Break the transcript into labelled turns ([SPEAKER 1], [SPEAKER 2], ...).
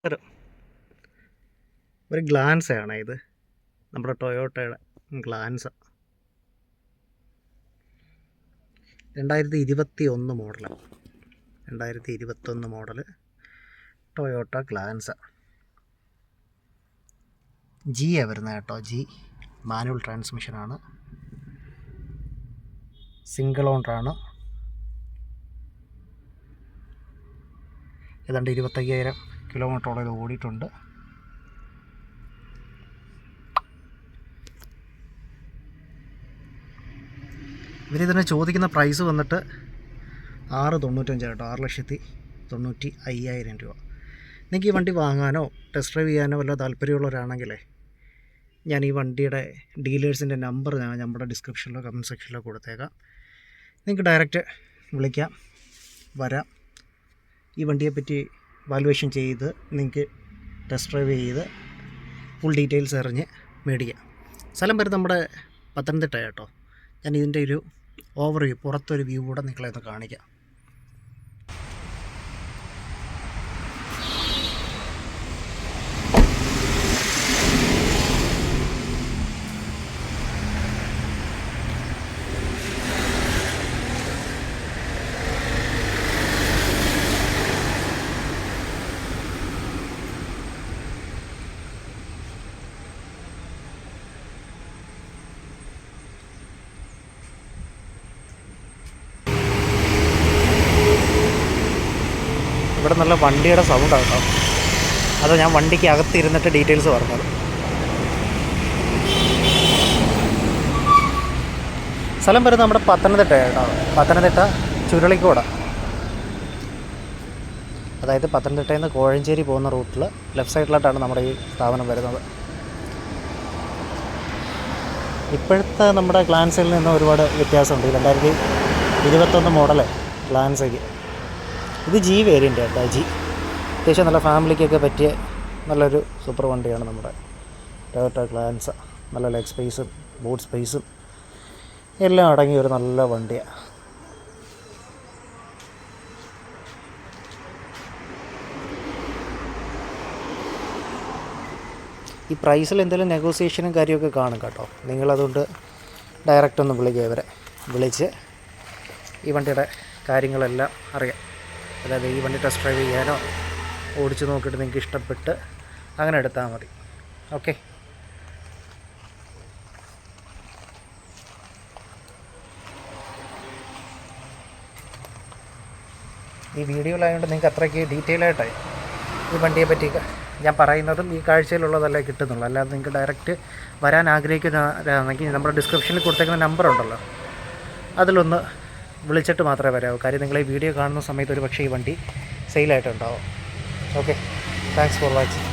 [SPEAKER 1] ഒരു ഗ്ലാൻസാണ് ഇത്, നമ്മുടെ ടൊയോട്ടയുടെ ഗ്ലാൻസ്. 2021 മോഡലാണ്. 2021 മോഡൽ ടൊയോട്ട ഗ്ലാൻസ്. ജിയാണ് വരുന്നത് കേട്ടോ. ജി മാനുവൽ ട്രാൻസ്മിഷനാണ്, സിംഗിൾ ഓണറാണ്. ഏതാണ്ട് 25,000 കിലോമീറ്ററോളം ഓടിയിട്ടുണ്ട്. ഇവരിതിനെ ചോദിക്കുന്ന പ്രൈസ് വന്നിട്ട് 6,95 കേട്ടോ. 6,95,000 രൂപ. നിങ്ങൾക്ക് ഈ വണ്ടി വാങ്ങാനോ ടെസ്റ്റ് ഡ്രൈവ് ചെയ്യാനോ വല്ല താല്പര്യമുള്ളവരാണെങ്കിലേ ഞാൻ ഈ വണ്ടിയുടെ ഡീലേഴ്സിൻ്റെ നമ്പർ ഞാൻ നമ്മുടെ ഡിസ്ക്രിപ്ഷനിലോ കമൻറ്റ് സെക്ഷനിലോ കൊടുത്തേക്കാം. നിങ്ങൾക്ക് ഡയറക്റ്റ് വിളിക്കാം, വരാം. ഈ വണ്ടിയെപ്പറ്റി വാലുവേഷൻ ചെയ്ത് നിങ്ങൾക്ക് ടെസ്റ്റ് ഡ്രൈവ് ചെയ്ത് ഫുൾ ഡീറ്റെയിൽസ് അറിഞ്ഞ് മേടിക്കാം. സ്ഥലം വരുന്നത് നമ്മുടെ പത്തനംതിട്ട കേട്ടോ. ഞാൻ ഇതിൻ്റെ ഒരു ഓവർവ്യൂ, പുറത്തൊരു വ്യൂ കൂടെ നിങ്ങളെ ഒന്ന് കാണിക്കാം. ഇവിടെ നല്ല വണ്ടിയുടെ സൗണ്ടാണ് കേട്ടോ. അത് ഞാൻ വണ്ടിക്ക് അകത്തിരുന്നിട്ട് ഡീറ്റെയിൽസ് പറഞ്ഞത്. സ്ഥലം വരുന്നത് നമ്മുടെ പത്തനംതിട്ട കേട്ടോ. പത്തനംതിട്ട ചുരുളിക്കോട്, അതായത് പത്തനംതിട്ടയിൽ നിന്ന് കോഴഞ്ചേരി പോകുന്ന റൂട്ടിൽ ലെഫ്റ്റ് സൈഡിലായിട്ടാണ് നമ്മുടെ ഈ സ്ഥാപനം വരുന്നത്. ഇപ്പോഴത്തെ നമ്മുടെ ഗ്ലാൻസിൽ നിന്ന് ഒരുപാട് വ്യത്യാസമുണ്ട്. 2021 മോഡൽ ഗ്ലാൻസയ്ക്ക്. ഇത് ജി വേരിയൻ്റ് കേട്ടോ. ജി അത്യാവശ്യം നല്ല ഫാമിലിക്കൊക്കെ പറ്റിയ നല്ലൊരു സൂപ്പർ വണ്ടിയാണ് നമ്മുടെ ടൊയോട്ട ഗ്ലാൻസ്. നല്ല ലെഗ് സ്പേസും ബൂട്ട് സ്പേസും എല്ലാം അടങ്ങിയ ഒരു നല്ല വണ്ടിയാണ്. ഈ പ്രൈസിൽ എന്തെങ്കിലും നെഗോസിയേഷനും കാര്യമൊക്കെ കാണും കേട്ടോ. നിങ്ങളതുകൊണ്ട് ഡയറക്റ്റ് ഒന്ന് വിളിക്കുക, ഇവരെ വിളിച്ച് ഈ വണ്ടിയുടെ കാര്യങ്ങളെല്ലാം അറിയാം. അതായത് ഈ വണ്ടി ടെസ്റ്റ് ഡ്രൈവ് ചെയ്യാനോ ഓടിച്ച് നോക്കിയിട്ട് നിങ്ങൾക്ക് ഇഷ്ടപ്പെട്ട് അങ്ങനെ എടുത്താൽ മതി. ഓക്കെ, ഈ വീഡിയോയിലായതുകൊണ്ട് നിങ്ങൾക്ക് അത്രയ്ക്ക് ഡീറ്റെയിൽ ആയിട്ടായി ഈ വണ്ടിയെ പറ്റി ഞാൻ പറയുന്നതും ഈ കാഴ്ചയിലുള്ളതല്ലേ കിട്ടുന്നുള്ളൂ. അല്ലാതെ നിങ്ങൾക്ക് ഡയറക്റ്റ് വരാൻ ആഗ്രഹിക്കുന്നതാണെങ്കിൽ നമ്മുടെ ഡിസ്ക്രിപ്ഷനിൽ കൊടുത്തേക്കുന്ന നമ്പറുണ്ടല്ലോ, അതിലൊന്ന് വിളിച്ചിട്ട് മാത്രമേ വരാവൂ. കാര്യം നിങ്ങൾ ഈ വീഡിയോ കാണുന്ന സമയത്ത് ഒരു പക്ഷേ ഈ വണ്ടി സെയിലായിട്ടുണ്ടാവും. Okay, thanks for watching.